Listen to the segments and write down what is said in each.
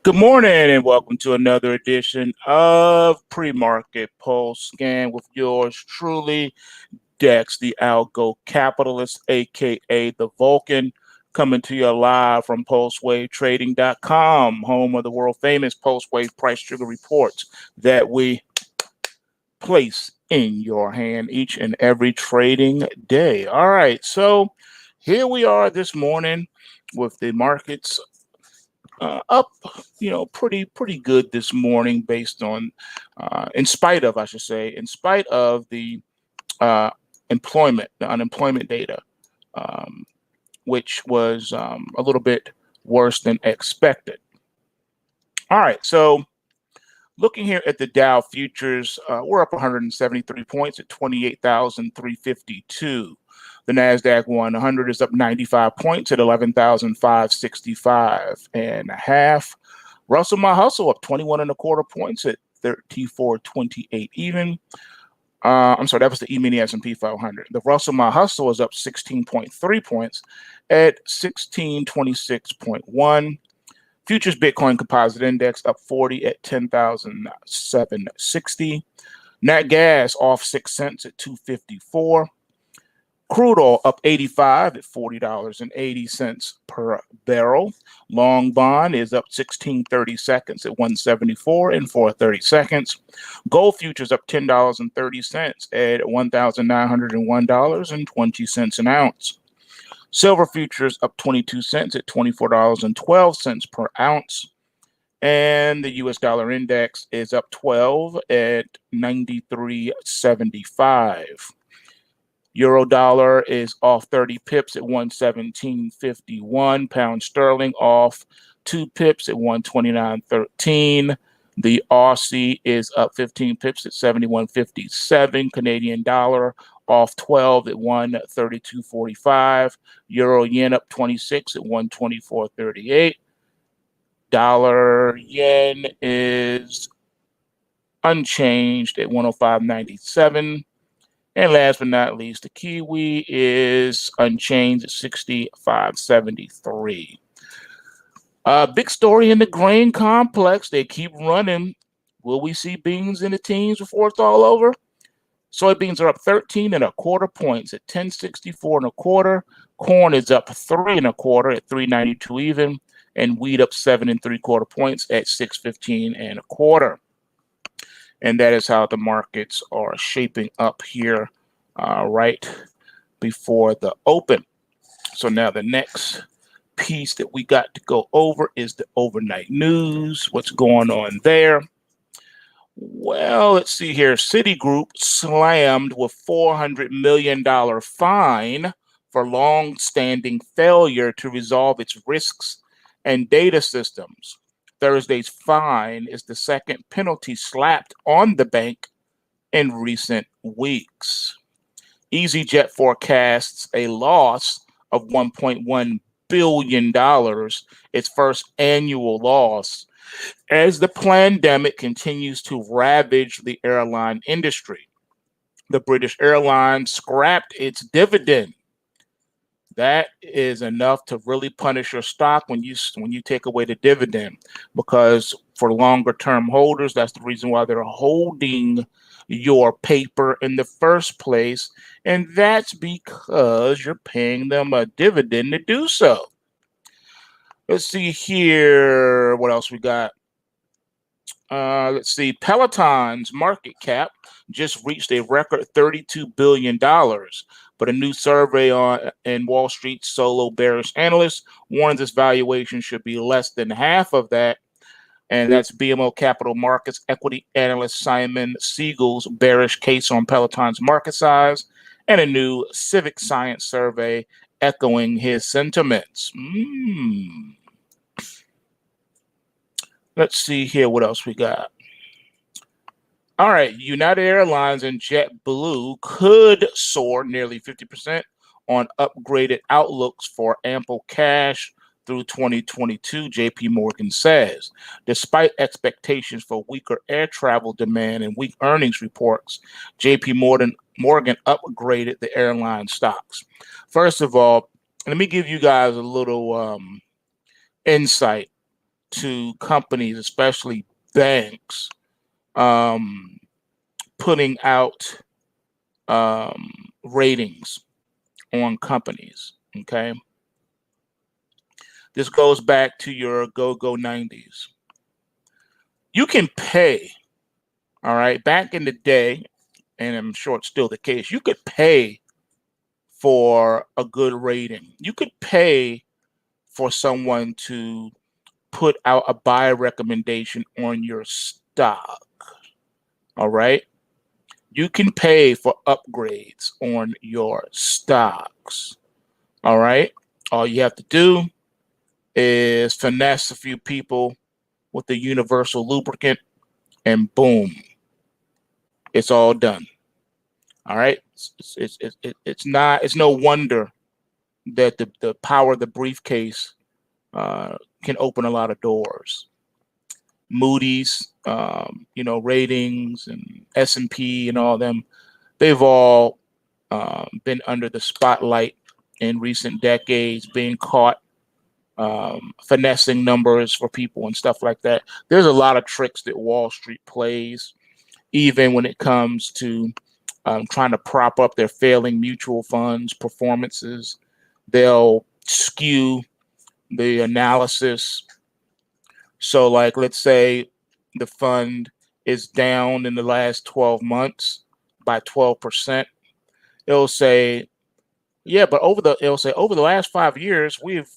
Good morning and welcome to another edition of PreMarket PulseScan with yours truly, Dex, the Algo Capitalist, aka the Vulcan, coming to you live from PulseWaveTrading.com, home of the world famous PulseWave price trigger reports that we place in your hand each and every trading day. All right, so here we are this morning with the markets up, pretty good this morning based on, in spite of, I should say, in spite of the the unemployment data, um, which was a little bit worse than expected. All right, so looking here at the Dow Futures, we're up 173 points at 28,352. The NASDAQ 100 is up 95 points at 11,565 and a half. Russell My Hustle up 21 and a quarter points at 34.28 even. I'm sorry, that was the E-mini S&P 500. The Russell My Hustle is up 16.3 points at 1626.1. Futures Bitcoin Composite Index up 40 at 10,760. Nat Gas off 6 cents at 254. Crude oil up 85 at $40.80 per barrel. Long bond is up 16.30 seconds at 174 and 430 seconds. Gold futures up $10.30 at $1,901.20 an ounce. Silver futures up 22 cents at $24.12 per ounce. And the US dollar index is up 12 at 93.75. Euro dollar is off 30 pips at 117.51. Pound sterling off 2 pips at 129.13. The Aussie is up 15 pips at 71.57. Canadian dollar off 12 at 132.45. Euro yen up 26 at 124.38. Dollar yen is unchanged at 105.97. And last but not least, the Kiwi is unchanged at 65.73. Big story in the grain complex. They keep running. Will we see beans in the teens before it's all over? Soybeans are up 13 and a quarter points at 10.64 and a quarter. Corn is up 3 and a quarter at 3.92 even. And wheat up 7 and 3/4 points at 6.15 and a quarter. And that is how the markets are shaping up here right before the open. So now the next piece that we got to go over is the overnight news. What's going on there? Well, let's see here. Citigroup slammed with $400 million fine for long-standing failure to resolve its risks and data systems. Thursday's fine is the second penalty slapped on the bank in recent weeks. EasyJet forecasts a loss of $1.1 billion, its first annual loss, as the pandemic continues to ravage the airline industry. The British airline scrapped its dividend. That is enough to really punish your stock when you take away the dividend, because for longer term holders, that's the reason why they're holding your paper in the first place, and that's because you're paying them a dividend to do so. Let's see here. What else we got? Let's see. Peloton's market cap just reached a record $32 billion. But a new survey in Wall Street solo bearish analysts warns this valuation should be less than half of that. And that's BMO Capital Markets equity analyst Simon Siegel's bearish case on Peloton's market size, and a new civic science survey echoing his sentiments. Let's see here what else we got. All right, United Airlines and JetBlue could soar nearly 50% on upgraded outlooks for ample cash through 2022, JP Morgan says. Despite expectations for weaker air travel demand and weak earnings reports, JP Morgan upgraded the airline stocks. First of all, let me give you guys a little insight to companies, especially banks, putting out ratings on companies. Okay. This goes back to your go-go 90s. You can pay, all right, back in the day, and I'm sure it's still the case, you could pay for a good rating. You could pay for someone to put out a buy recommendation on your stock, all right? You can pay for upgrades on your stocks, all right? All you have to do is finesse a few people with the universal lubricant, and boom, it's all done. All right, it's no wonder that the power of the briefcase can open a lot of doors. Moody's, ratings, and S&P and all them, they've all been under the spotlight in recent decades, being caught finessing numbers for people and stuff like that. There's a lot of tricks that Wall Street plays, even when it comes to trying to prop up their failing mutual funds performances. They'll skew the analysis. So, like, let's say the fund is down in the last 12 months by 12%. It'll say, yeah, but it'll say over the last 5 years, we've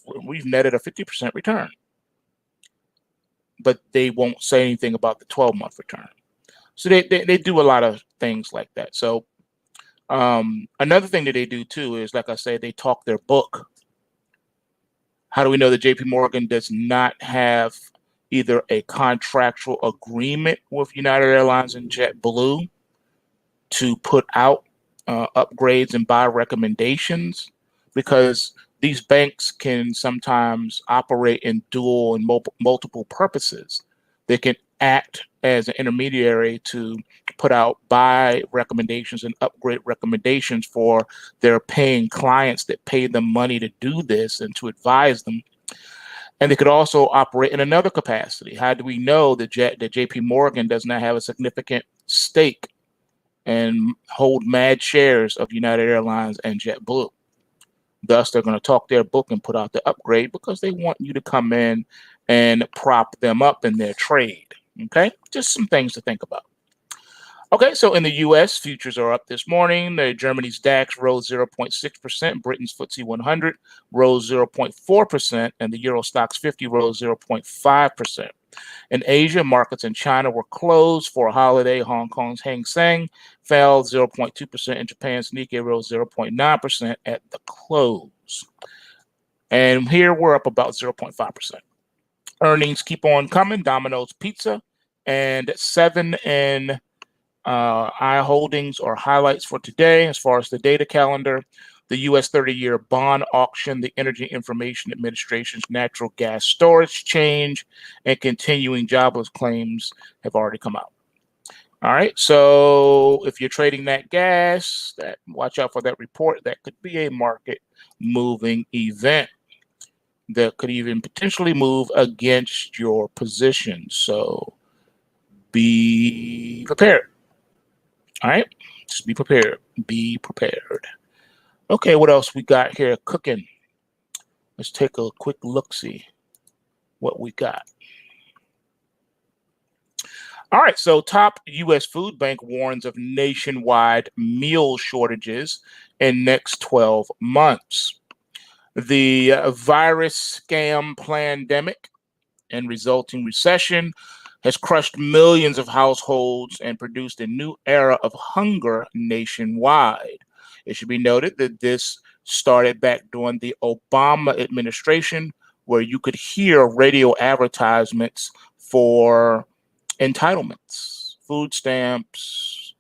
netted a 50% return. But they won't say anything about the 12-month return. So they do a lot of things like that. So another thing that they do too is, like I said, they talk their book. How do we know that JP Morgan does not have either a contractual agreement with United Airlines and JetBlue to put out upgrades and buy recommendations? Because these banks can sometimes operate in dual and multiple purposes. They can act as an intermediary to put out buy recommendations and upgrade recommendations for their paying clients that pay them money to do this and to advise them. And they could also operate in another capacity. How do we know that JP Morgan does not have a significant stake and hold mad shares of United Airlines and JetBlue? Thus, they're going to talk their book and put out the upgrade because they want you to come in and prop them up in their trade. Okay, just some things to think about. Okay, so in the U.S., futures are up this morning. Germany's DAX rose 0.6%. Britain's FTSE 100 rose 0.4%, and the Euro Stoxx 50 rose 0.5%. In Asia, markets in China were closed for a holiday. Hong Kong's Hang Seng fell 0.2%, and Japan's Nikkei rose 0.9% at the close. And here we're up about 0.5%. Earnings keep on coming. Domino's Pizza and 7 I Holdings are highlights for today. As far as the data calendar, the U.S. 30-year bond auction, the Energy Information Administration's natural gas storage change, and continuing jobless claims have already come out. All right, so if you're trading that gas, watch out for that report. That could be a market-moving event that could even potentially move against your position. So be prepared. All right, just be prepared. Be prepared. Okay, what else we got here cooking? Let's take a quick look-see what we got. All right, so top U.S. food bank warns of nationwide meal shortages in next 12 months. The virus scam pandemic and resulting recession has crushed millions of households and produced a new era of hunger nationwide. It should be noted that this started back during the Obama administration, where you could hear radio advertisements for entitlements, food stamps,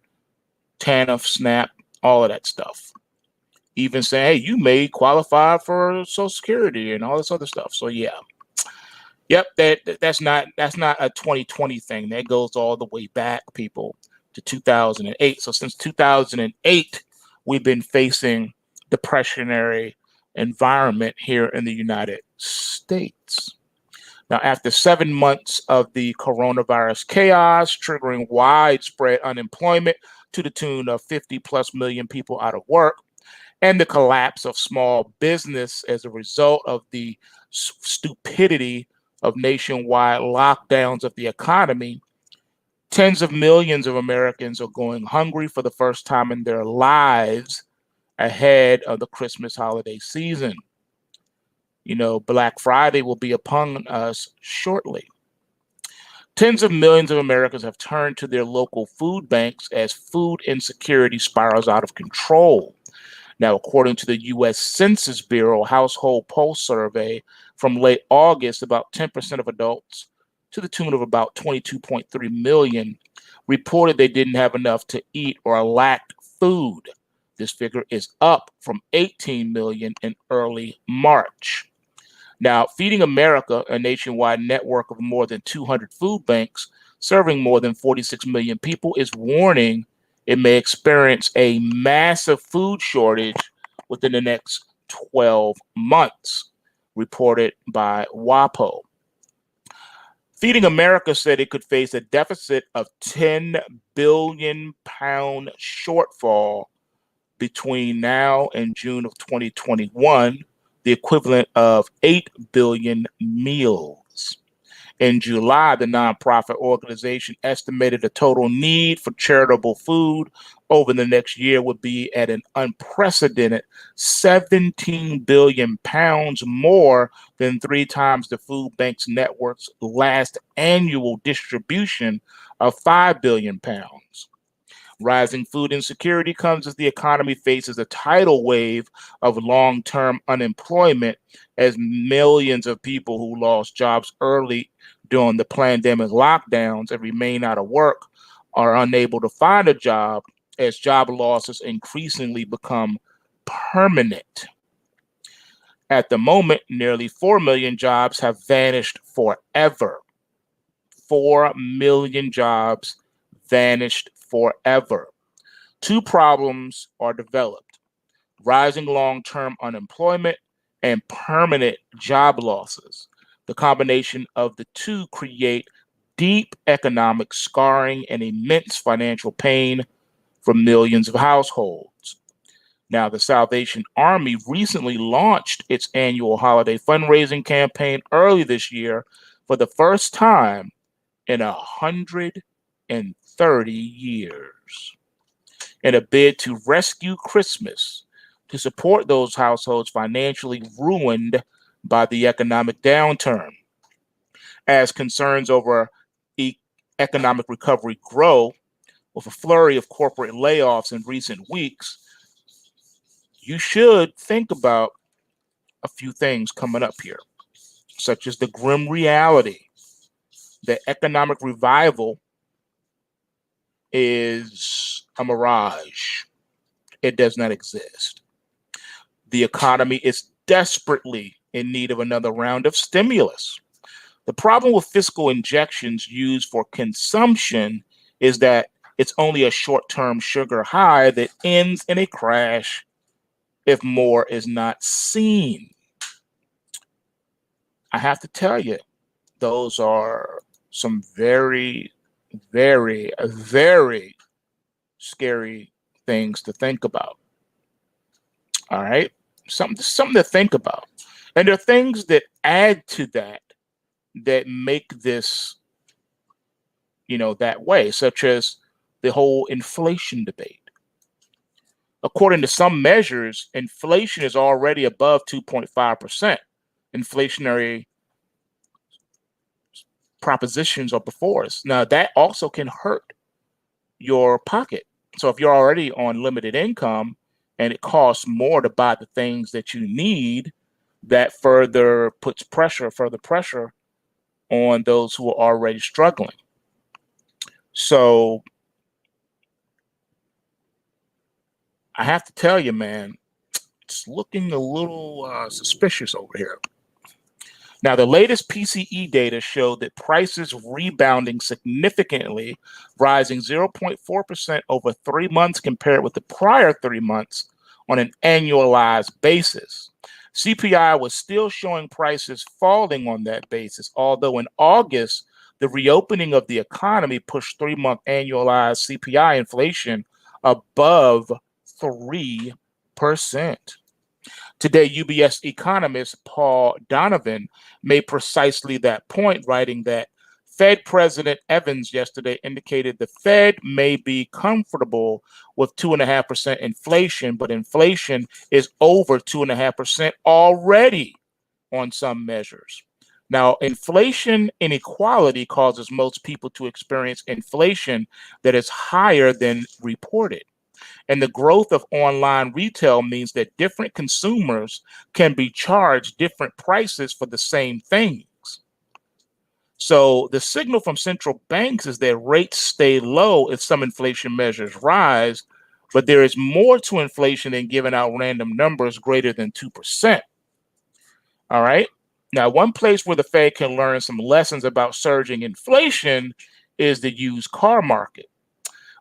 TANF, SNAP, all of that stuff. Even saying, hey, you may qualify for Social Security and all this other stuff. So yeah. Yep, that's not a 2020 thing. That goes all the way back, people, to 2008. So since 2008, we've been facing depressionary environment here in the United States. Now, after 7 months of the coronavirus chaos, triggering widespread unemployment to the tune of 50 plus million people out of work, and the collapse of small business as a result of the stupidity of nationwide lockdowns of the economy, tens of millions of Americans are going hungry for the first time in their lives ahead of the Christmas holiday season. You know, Black Friday will be upon us shortly. Tens of millions of Americans have turned to their local food banks as food insecurity spirals out of control. Now, according to the U.S. Census Bureau Household Pulse Survey from late August, about 10% of adults, to the tune of about 22.3 million, reported they didn't have enough to eat or lacked food. This figure is up from 18 million in early March. Now, Feeding America, a nationwide network of more than 200 food banks serving more than 46 million people, is warning it may experience a massive food shortage within the next 12 months, reported by WAPO. Feeding America said it could face a deficit of 10 billion pound shortfall between now and June of 2021, the equivalent of 8 billion meals. In July, the nonprofit organization estimated the total need for charitable food over the next year would be at an unprecedented 17 billion pounds, more than 3 times the food bank's network's last annual distribution of 5 billion pounds. Rising food insecurity comes as the economy faces a tidal wave of long-term unemployment as millions of people who lost jobs early during the pandemic lockdowns and remain out of work are unable to find a job as job losses increasingly become permanent. At the moment, nearly 4 million jobs have vanished forever. 4 million jobs vanished forever. 2 problems are developed: rising long-term unemployment and permanent job losses. The combination of the two create deep economic scarring and immense financial pain for millions of households. Now, the Salvation Army recently launched its annual holiday fundraising campaign early this year for the first time in 130 years, in a bid to rescue Christmas, to support those households financially ruined by the economic downturn. As concerns over economic recovery grow, with a flurry of corporate layoffs in recent weeks, you should think about a few things coming up here, such as the grim reality that economic revival is a mirage. It does not exist. The economy is desperately in need of another round of stimulus. The problem with fiscal injections used for consumption is that it's only a short-term sugar high that ends in a crash if more is not seen. I have to tell you, those are some very, very, very scary things to think about. All right, something to think about. And there are things that add to that that make this, that way, such as the whole inflation debate. According to some measures, inflation is already above 2.5%. Inflationary propositions are before us. Now, that also can hurt your pocket. So if you're already on limited income and it costs more to buy the things that you need, that further pressure on those who are already struggling. So I have to tell you, man, it's looking a little suspicious over here. Now, the latest PCE data showed that prices rebounding significantly, rising 0.4% over 3 months compared with the prior 3 months on an annualized basis. CPI was still showing prices falling on that basis, although in August, the reopening of the economy pushed 3-month annualized CPI inflation above 3%. Today, UBS economist Paul Donovan made precisely that point, writing that Fed President Evans yesterday indicated the Fed may be comfortable with 2.5% inflation, but inflation is over 2.5% already on some measures. Now, inflation inequality causes most people to experience inflation that is higher than reported. And the growth of online retail means that different consumers can be charged different prices for the same things. So the signal from central banks is that rates stay low if some inflation measures rise, but there is more to inflation than giving out random numbers greater than 2%. All right. Now, one place where the Fed can learn some lessons about surging inflation is the used car market,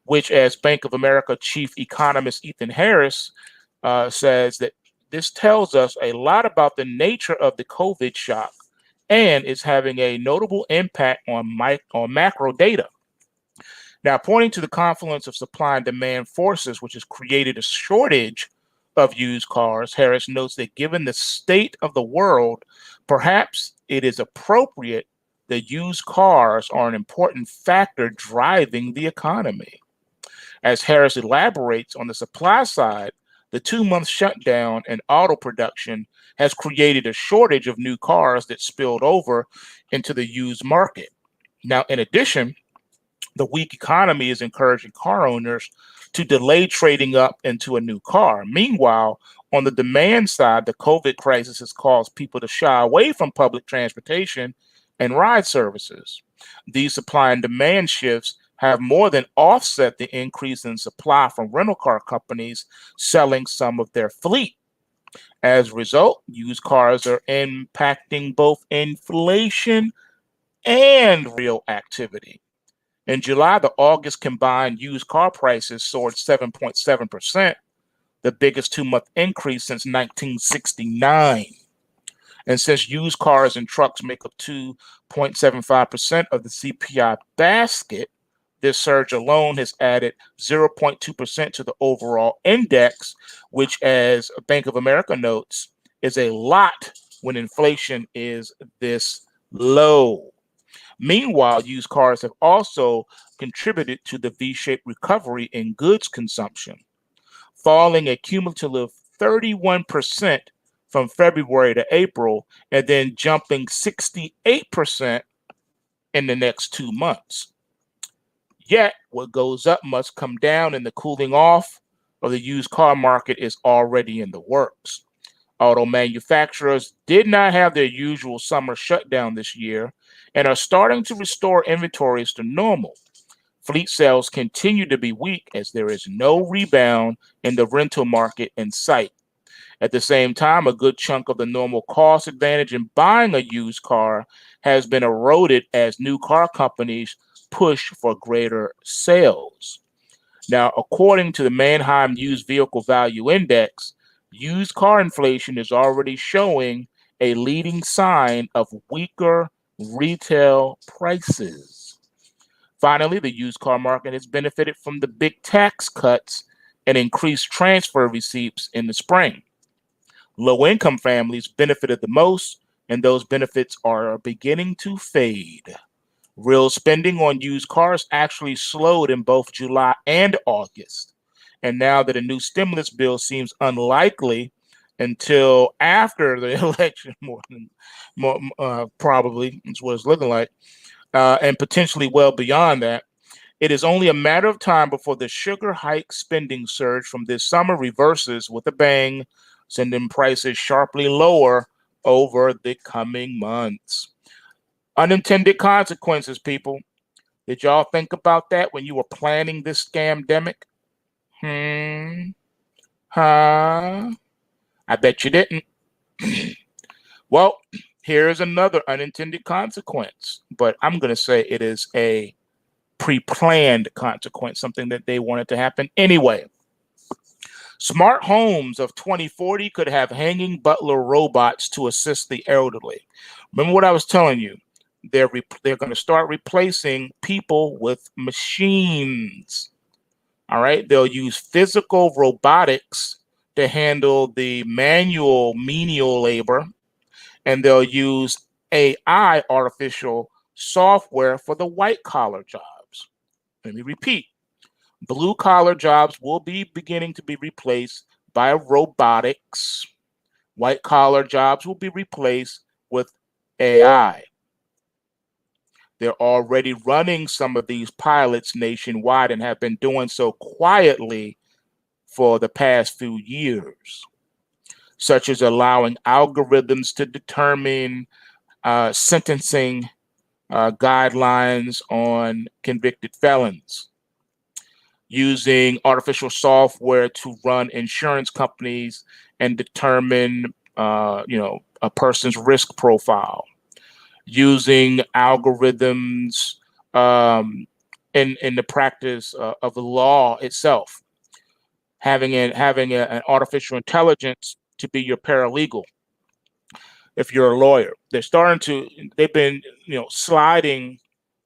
which, as Bank of America chief economist Ethan Harris says, that this tells us a lot about the nature of the COVID shock and is having a notable impact on macro data. Now, pointing to the confluence of supply and demand forces, which has created a shortage of used cars, Harris notes that given the state of the world, perhaps it is appropriate that used cars are an important factor driving the economy. As Harris elaborates on the supply side, the 2-month shutdown in auto production has created a shortage of new cars that spilled over into the used market. Now, in addition, the weak economy is encouraging car owners to delay trading up into a new car. Meanwhile, on the demand side, the COVID crisis has caused people to shy away from public transportation and ride services. These supply and demand shifts have more than offset the increase in supply from rental car companies selling some of their fleet. As a result, used cars are impacting both inflation and real activity. In July, the August combined used car prices soared 7.7%, the biggest 2-month increase since 1969. And since used cars and trucks make up 2.75% of the CPI basket, this surge alone has added 0.2% to the overall index, which, as Bank of America notes, is a lot when inflation is this low. Meanwhile, used cars have also contributed to the V-shaped recovery in goods consumption, falling a cumulative 31% from February to April, and then jumping 68% in the next 2 months. Yet, what goes up must come down, and the cooling off of the used car market is already in the works. Auto manufacturers did not have their usual summer shutdown this year and are starting to restore inventories to normal. Fleet sales continue to be weak as there is no rebound in the rental market in sight. At the same time, a good chunk of the normal cost advantage in buying a used car has been eroded as new car companies push for greater sales. Now, according to the Manheim Used Vehicle Value Index, used car inflation is already showing a leading sign of weaker retail prices. Finally, the used car market has benefited from the big tax cuts and increased transfer receipts in the spring. Low-income families benefited the most, and those benefits are beginning to fade. Real spending on used cars actually slowed in both July and August. And now that a new stimulus bill seems unlikely until after the election, probably is what it's looking like, and potentially well beyond that, it is only a matter of time before the sugar hike spending surge from this summer reverses with a bang, sending prices sharply lower over the coming months. Unintended consequences, people. Did y'all think about that when you were planning this scamdemic? Huh? I bet you didn't. Well, here's another unintended consequence, but I'm going to say it is a pre-planned consequence, something that they wanted to happen anyway. Smart homes of 2040 could have hanging butler robots to assist the elderly. Remember what I was telling you? They're going to start replacing people with machines. All right. They'll use physical robotics to handle the manual menial labor, and they'll use AI, artificial software, for the white collar jobs. Let me repeat. Blue collar jobs will be beginning to be replaced by robotics. White collar jobs will be replaced with AI. They're already running some of these pilots nationwide and have been doing so quietly for the past few years, such as allowing algorithms to determine sentencing guidelines on convicted felons, using artificial software to run insurance companies and determine, a person's risk profile, using algorithms in the practice of the law itself, having an artificial intelligence to be your paralegal if you're a lawyer. They've been, sliding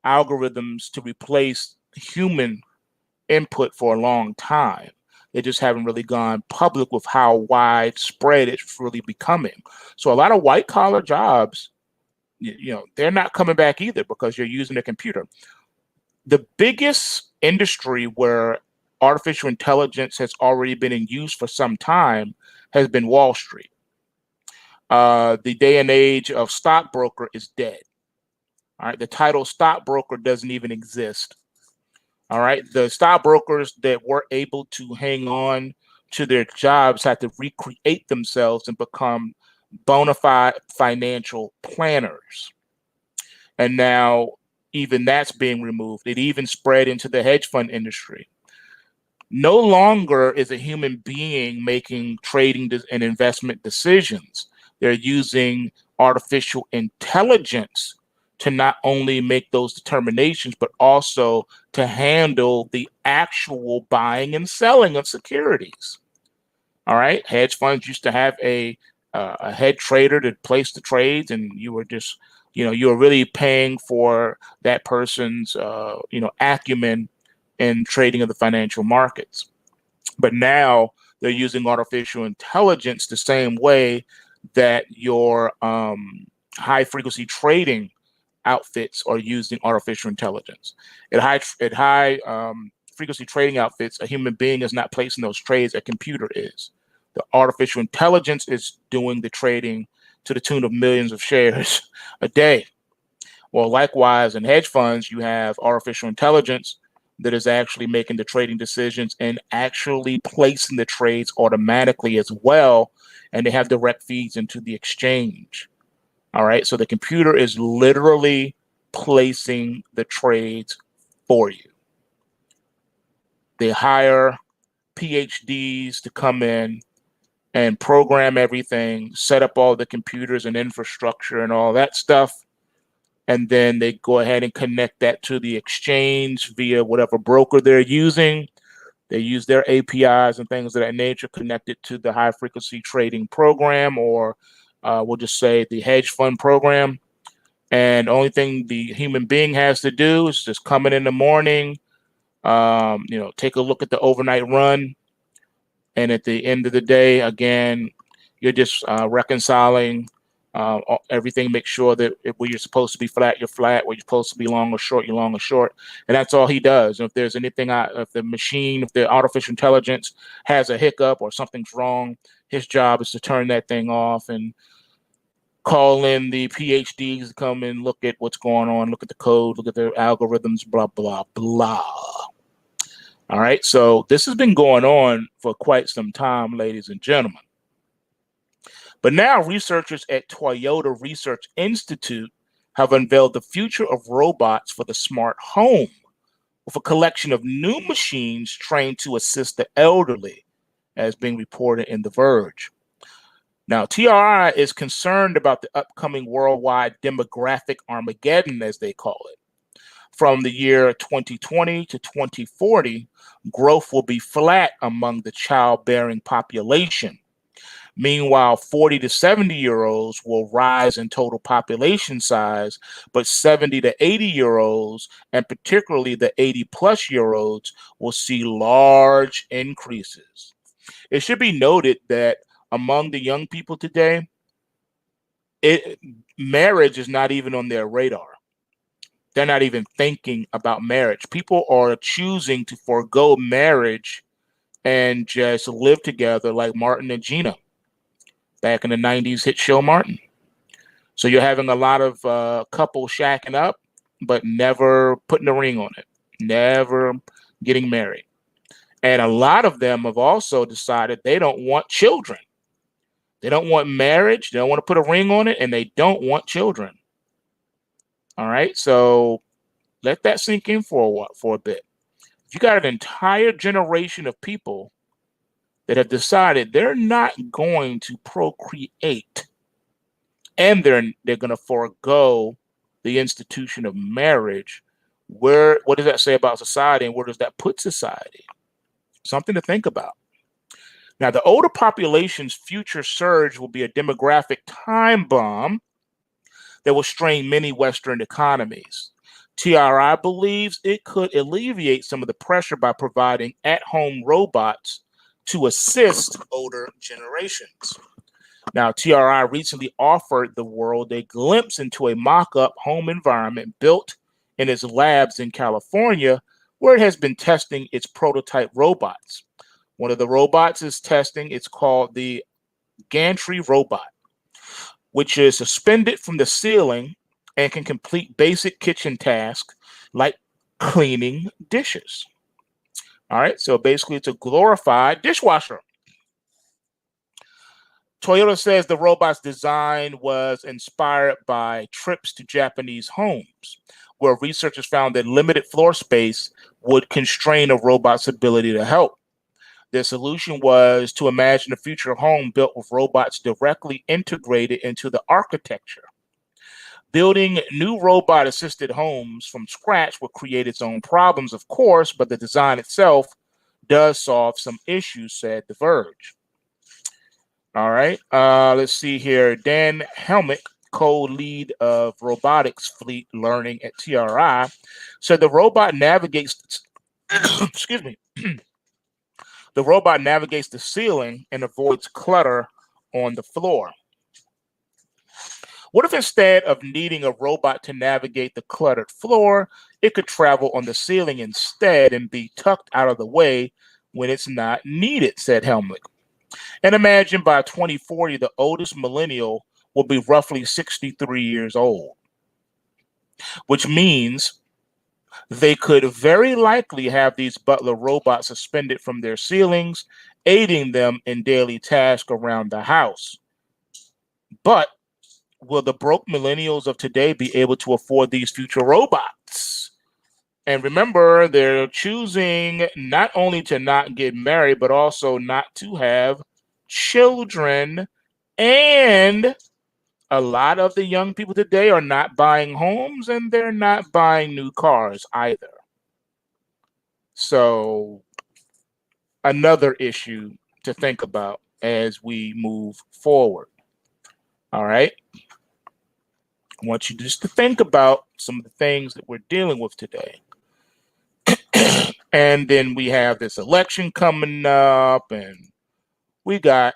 algorithms to replace human input for a long time. They just haven't really gone public with how widespread it's really becoming. So a lot of white collar jobs, they're not coming back either because you're using a computer. The biggest industry where artificial intelligence has already been in use for some time has been Wall Street. The day and age of stockbroker is dead. All right, the title stockbroker doesn't even exist. All right, the stockbrokers that were able to hang on to their jobs had to recreate themselves and become bona fide financial planners. And now even that's being removed. It even spread into the hedge fund industry. No longer is a human being making trading and investment decisions. They're using artificial intelligence to not only make those determinations, but also to handle the actual buying and selling of securities. All right. Hedge funds used to have a head trader to place the trades, and you were just, you were really paying for that person's, acumen in trading of the financial markets. But now they're using artificial intelligence the same way that your high frequency trading outfits are using artificial intelligence. At high frequency trading outfits, a human being is not placing those trades; a computer is. The artificial intelligence is doing the trading to the tune of millions of shares a day. Well, likewise, in hedge funds, you have artificial intelligence that is actually making the trading decisions and actually placing the trades automatically as well. And they have direct feeds into the exchange. All right. So the computer is literally placing the trades for you. They hire PhDs to come in and program everything, set up all the computers and infrastructure and all that stuff. And then they go ahead and connect that to the exchange via whatever broker they're using. They use their APIs and things of that nature connected to the high frequency trading program, or we'll just say the hedge fund program. And the only thing the human being has to do is just come in the morning, take a look at the overnight run. And at the end of the day, again, you're just reconciling everything. Make sure that where you're supposed to be flat, you're flat. Where you're supposed to be long or short, you're long or short. And that's all he does. And if there's anything, if the artificial intelligence has a hiccup or something's wrong, his job is to turn that thing off and call in the PhDs to come and look at what's going on, look at the code, look at the algorithms, blah, blah, blah. All right. So this has been going on for quite some time, ladies and gentlemen. But now researchers at Toyota Research Institute have unveiled the future of robots for the smart home, with a collection of new machines trained to assist the elderly, as being reported in The Verge. Now, TRI is concerned about the upcoming worldwide demographic Armageddon, as they call it. from the year 2020 to 2040, growth will be flat among the childbearing population. Meanwhile, 40 to 70-year-olds will rise in total population size, but 70 to 80-year-olds, and particularly the 80-plus-year-olds, will see large increases. It should be noted that among the young people today, marriage is not even on their radar. They're not even thinking about marriage. People are choosing to forego marriage and just live together like Martin and Gina back in the 90s hit show Martin. So you're having a lot of couples shacking up, but never putting a ring on it, never getting married. And a lot of them have also decided they don't want children. They don't want marriage. They don't want to put a ring on it, and they don't want children. All right. So let that sink in for a bit. You got an entire generation of people that have decided they're not going to procreate, and they're going to forego the institution of marriage. What does that say about society, and where does that put society? Something to think about. Now, the older population's future surge will be a demographic time bomb that will strain many Western economies. TRI believes it could alleviate some of the pressure by providing at-home robots to assist older generations. Now, TRI recently offered the world a glimpse into a mock-up home environment built in its labs in California, where it has been testing its prototype robots. One of the robots is testing. It's called the gantry robot, which is suspended from the ceiling and can complete basic kitchen tasks like cleaning dishes. All right, so basically it's a glorified dishwasher. Toyota says the robot's design was inspired by trips to Japanese homes, where researchers found that limited floor space would constrain a robot's ability to help. Their solution was to imagine a future home built with robots directly integrated into the architecture. Building new robot-assisted homes from scratch will create its own problems, of course, but the design itself does solve some issues, said The Verge. All right, let's see here. Dan Helmick, co-lead of robotics fleet learning at TRI, said the robot navigates, excuse me, the robot navigates the ceiling and avoids clutter on the floor. What if instead of needing a robot to navigate the cluttered floor, it could travel on the ceiling instead and be tucked out of the way when it's not needed, said Helmick. And imagine by 2040, the oldest millennial will be roughly 63 years old, which means they could very likely have these butler robots suspended from their ceilings, aiding them in daily tasks around the house. But will the broke millennials of today be able to afford these future robots? And remember, they're choosing not only to not get married, but also not to have children. And a lot of the young people today are not buying homes, and they're not buying new cars either. So another issue to think about as we move forward. All right. I want you just to think about some of the things that we're dealing with today. And then we have this election coming up, and we got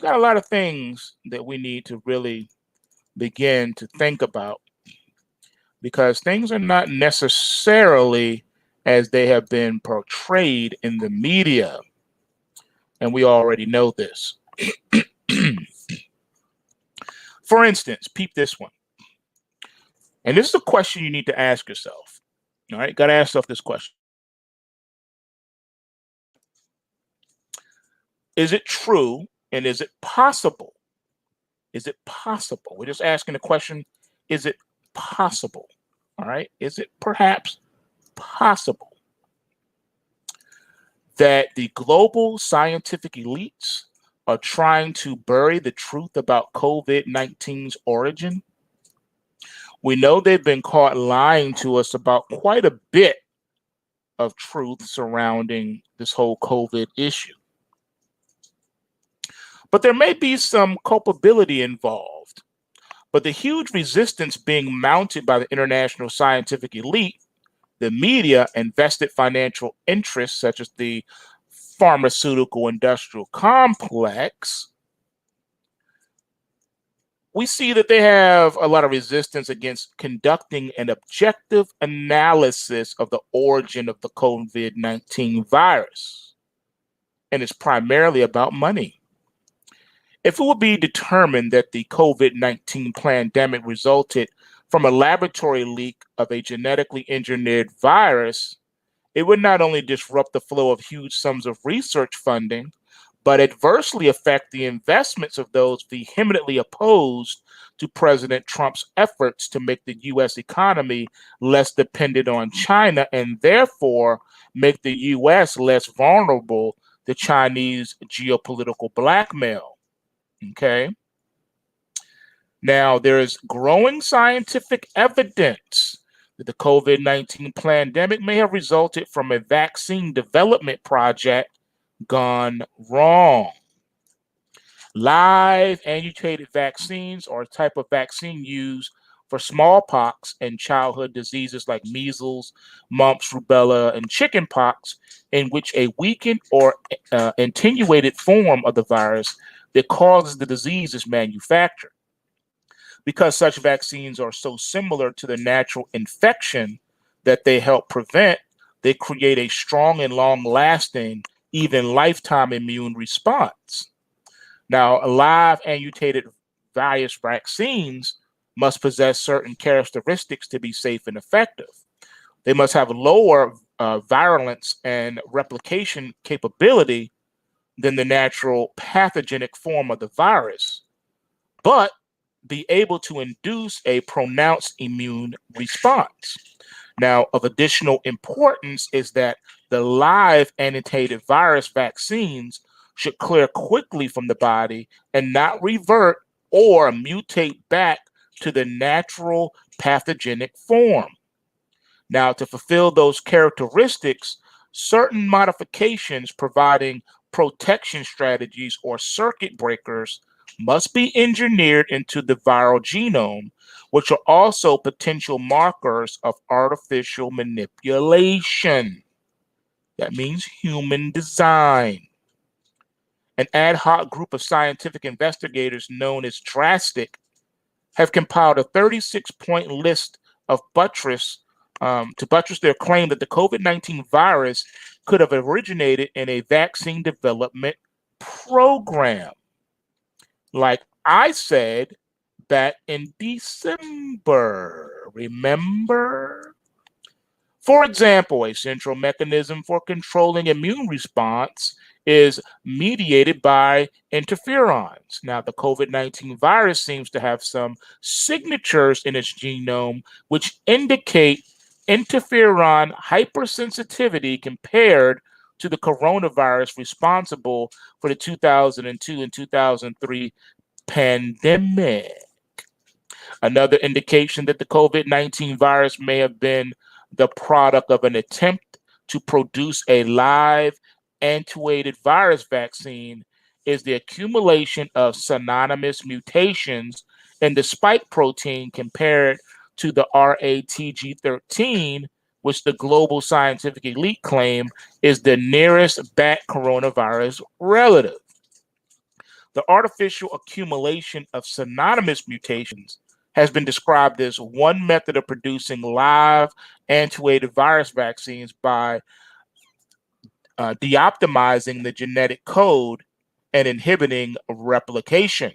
a lot of things that we need to really begin to think about, because things are not necessarily as they have been portrayed in the media. And we already know this. For instance, peep this one. And this is a question you need to ask yourself. All right, got to ask yourself this question. Is it true, and is it possible? Is it possible? We're just asking the question, is it possible? All right, is it perhaps possible that the global scientific elites are trying to bury the truth about COVID-19's origin? We know they've been caught lying to us about quite a bit of truth surrounding this whole COVID issue. But there may be some culpability involved. But the huge resistance being mounted by the international scientific elite, the media, and vested financial interests such as the pharmaceutical industrial complex, we see that they have a lot of resistance against conducting an objective analysis of the origin of the COVID-19 virus. And it's primarily about money. If it would be determined that the COVID-19 pandemic resulted from a laboratory leak of a genetically engineered virus, it would not only disrupt the flow of huge sums of research funding, but adversely affect the investments of those vehemently opposed to President Trump's efforts to make the U.S. economy less dependent on China and therefore make the U.S. less vulnerable to Chinese geopolitical blackmail. Okay. Now, there is growing scientific evidence that the COVID-19 pandemic may have resulted from a vaccine development project gone wrong. Live amputated vaccines are a type of vaccine used for smallpox and childhood diseases like measles, mumps, rubella, and chickenpox, in which a weakened or attenuated form of the virus that causes the disease is manufactured. Because such vaccines are so similar to the natural infection that they help prevent, they create a strong and long-lasting, even lifetime immune response. Now, live amputated virus vaccines must possess certain characteristics to be safe and effective. They must have lower virulence and replication capability than the natural pathogenic form of the virus, but be able to induce a pronounced immune response. Now, of additional importance is that the live annotated virus vaccines should clear quickly from the body and not revert or mutate back to the natural pathogenic form. Now, to fulfill those characteristics, certain modifications providing protection strategies or circuit breakers must be engineered into the viral genome, which are also potential markers of artificial manipulation. That means human design. An ad hoc group of scientific investigators known as Drastic have compiled a 36-point list of to buttress their claim that the COVID-19 virus could have originated in a vaccine development program. Like I said back in December, remember? For example, a central mechanism for controlling immune response is mediated by interferons. Now, the COVID-19 virus seems to have some signatures in its genome which indicate interferon hypersensitivity compared to the coronavirus responsible for the 2002 and 2003 pandemic. Another indication that the COVID-19 virus may have been the product of an attempt to produce a live attenuated virus vaccine is the accumulation of synonymous mutations in the spike protein compared to the RATG13, which the global scientific elite claim is the nearest bat coronavirus relative. The artificial accumulation of synonymous mutations has been described as one method of producing live attenuated virus vaccines by de-optimizing the genetic code and inhibiting replication.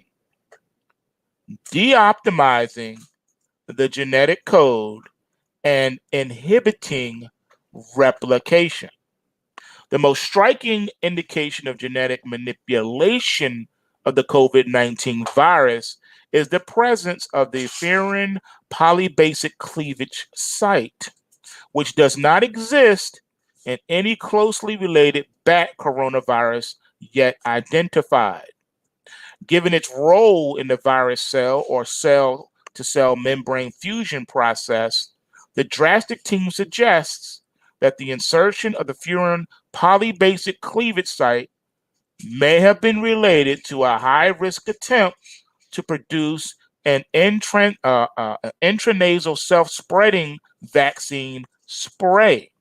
De-optimizing the genetic code and inhibiting replication. The most striking indication of genetic manipulation of the COVID-19 virus is the presence of the furin polybasic cleavage site, which does not exist in any closely related bat coronavirus yet identified. Given its role in the virus cell or cell to cell membrane fusion process, the drastic team suggests that the insertion of the furan polybasic cleavage site may have been related to a high-risk attempt to produce an intranasal self-spreading vaccine spray.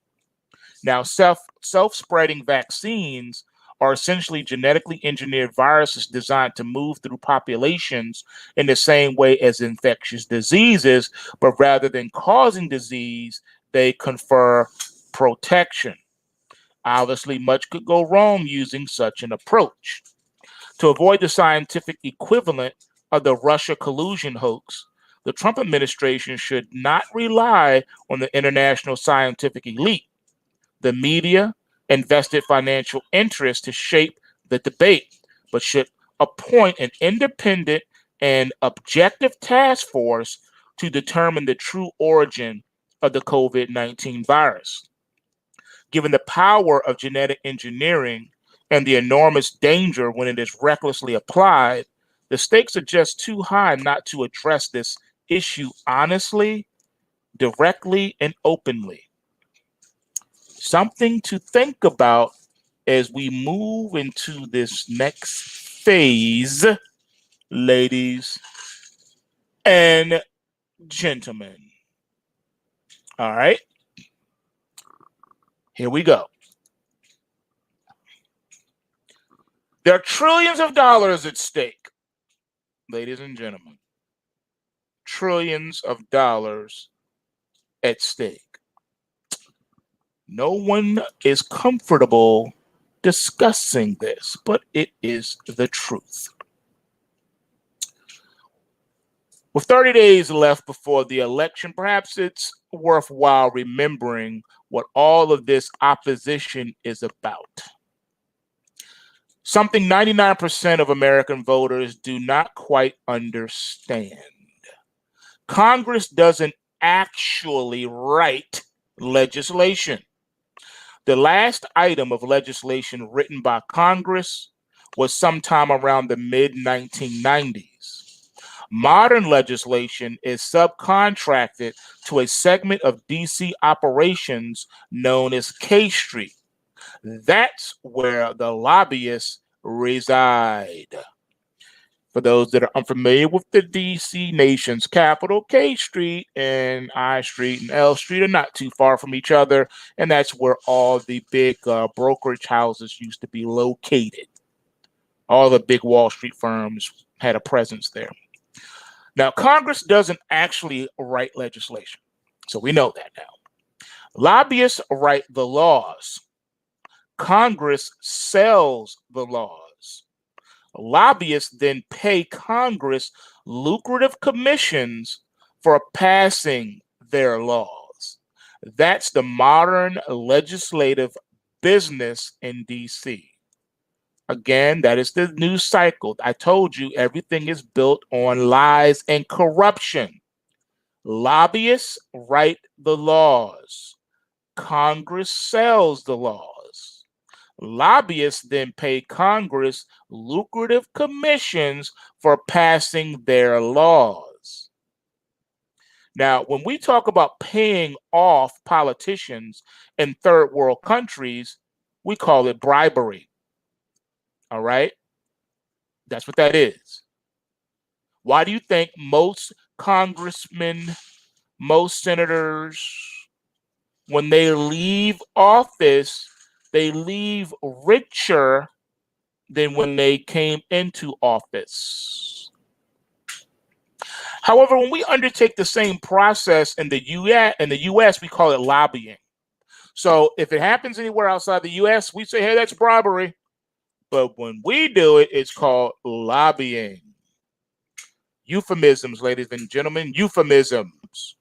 Now, self-spreading vaccines are essentially genetically engineered viruses designed to move through populations in the same way as infectious diseases, but rather than causing disease, they confer protection. Obviously, much could go wrong using such an approach. To avoid the scientific equivalent of the Russia collusion hoax, the Trump administration should not rely on the international scientific elite, the media, and vested financial interests to shape the debate, but should appoint an independent and objective task force to determine the true origin of the COVID-19 virus. Given the power of genetic engineering and the enormous danger when it is recklessly applied, the stakes are just too high not to address this issue honestly, directly, and openly. Something to think about as we move into this next phase, ladies and gentlemen. All right, here we go. There are trillions of dollars at stake, ladies and gentlemen. Trillions of dollars at stake. No one is comfortable discussing this, but it is the truth. With 30 days left before the election, perhaps it's worthwhile remembering what all of this opposition is about. Something 99% of American voters do not quite understand. Congress doesn't actually write legislation. The last item of legislation written by Congress was sometime around the mid-1990s. Modern legislation is subcontracted to a segment of DC operations known as K Street. That's where the lobbyists reside. For those that are unfamiliar with the DC nation's capital, K Street and I Street and L Street are not too far from each other, and that's where all the big brokerage houses used to be located. All the big Wall Street firms had a presence there. Now, Congress doesn't actually write legislation, so we know that now. Lobbyists write the laws. Congress sells the laws. Lobbyists then pay Congress lucrative commissions for passing their laws. That's the modern legislative business in DC. Again, that is the news cycle. I told you everything is built on lies and corruption. Lobbyists write the laws. Congress sells the laws. Lobbyists then pay Congress lucrative commissions for passing their laws. Now, when we talk about paying off politicians in third world countries, we call it bribery. All right? That's what that is. Why do you think most congressmen, most senators, when they leave office, they leave richer than when they came into office? However, when we undertake the same process in the US, we call it lobbying. So if it happens anywhere outside the US, we say, hey, that's bribery. But when we do it, it's called lobbying. Euphemisms, ladies and gentlemen, euphemisms.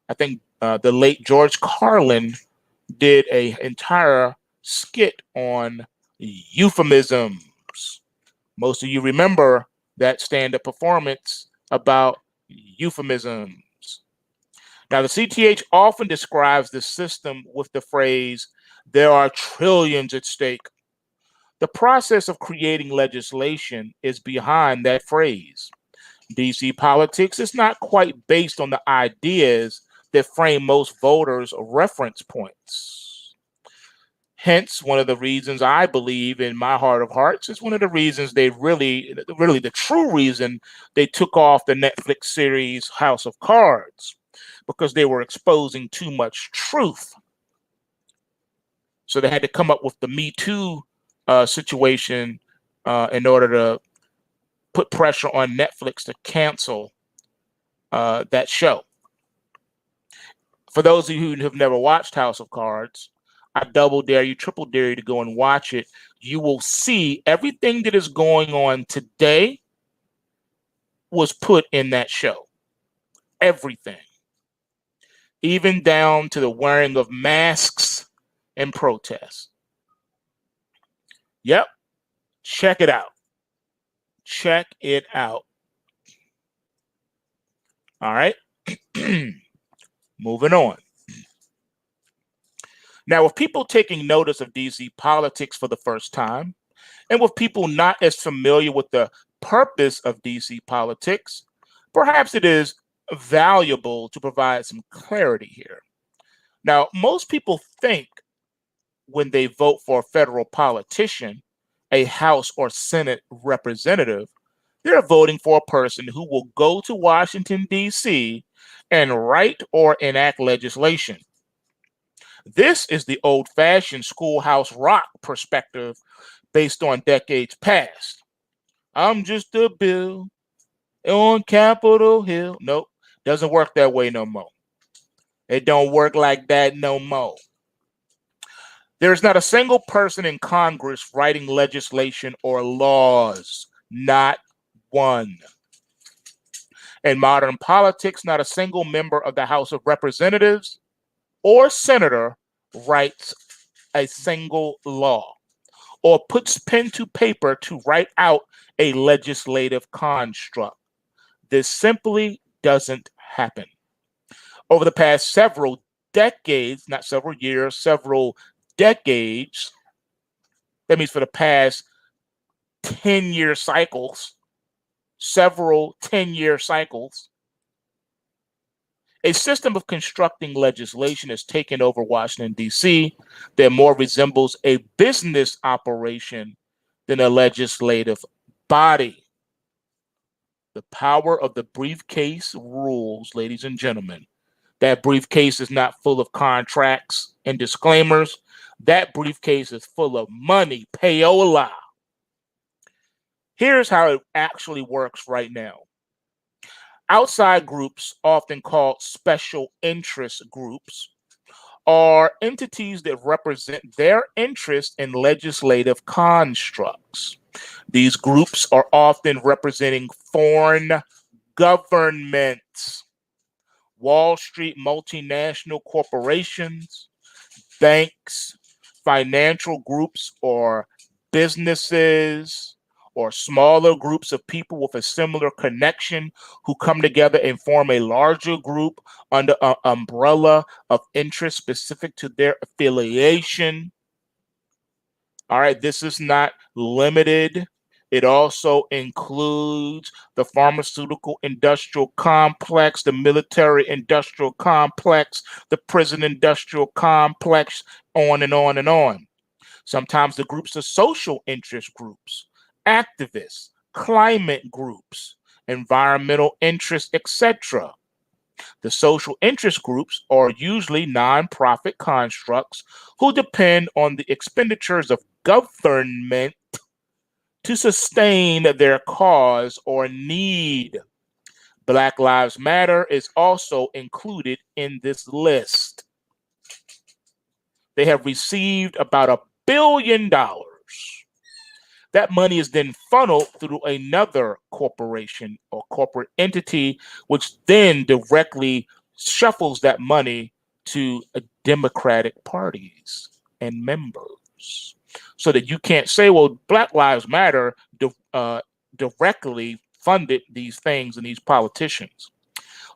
I think the late George Carlin did an entire skit on euphemisms. Most of you remember that stand-up performance about euphemisms. Now, the CTH often describes the system with the phrase, there are trillions at stake. The process of creating legislation is behind that phrase. DC politics is not quite based on the ideas that frame most voters' reference points. Hence, one of the reasons I believe in my heart of hearts is one of the reasons they really the true reason they took off the Netflix series House of Cards, because they were exposing too much truth. So they had to come up with the Me Too situation in order to put pressure on Netflix to cancel that show. For those of you who have never watched House of Cards, I double dare you, triple dare you to go and watch it. You will see everything that is going on today was put in that show. Everything. Even down to the wearing of masks and protests. Yep. Check it out. Check it out. All right. Moving on. Now, with people taking notice of DC politics for the first time, and with people not as familiar with the purpose of DC politics, perhaps it is valuable to provide some clarity here. Now, most people think when they vote for a federal politician, a House or Senate representative, they're voting for a person who will go to Washington, D.C. and write or enact legislation. This is the old-fashioned schoolhouse rock perspective based on decades past. I'm just a bill on Capitol Hill. Nope, doesn't work that way no more. It don't work like that no more. There is not a single person in Congress writing legislation or laws. Not one. In modern politics, not a single member of the House of Representatives or senator writes a single law or puts pen to paper to write out a legislative construct. This simply doesn't happen. Over the past several decades, not several years, several decades, that means for the past 10-year cycles, several 10-year cycles, a system of constructing legislation has taken over Washington, D.C. that more resembles a business operation than a legislative body. The power of the briefcase rules, ladies and gentlemen. That briefcase is not full of contracts and disclaimers. That briefcase is full of money, payola. Here's how it actually works right now. Outside groups, often called special interest groups, are entities that represent their interest in legislative constructs. These groups are often representing foreign governments, Wall Street multinational corporations, banks, financial groups, or businesses, or smaller groups of people with a similar connection who come together and form a larger group under an umbrella of interest specific to their affiliation. All right, this is not limited. It also includes the pharmaceutical industrial complex, the military industrial complex, the prison industrial complex, on and on and on. Sometimes the groups are social interest groups, activists, climate groups, environmental interests, etc. The social interest groups are usually nonprofit constructs who depend on the expenditures of government to sustain their cause or need. Black Lives Matter is also included in this list. They have received about $1 billion. That money is then funneled through another corporation or corporate entity, which then directly shuffles that money to Democratic parties and members. So that you can't say, well, Black Lives Matter directly funded these things and these politicians.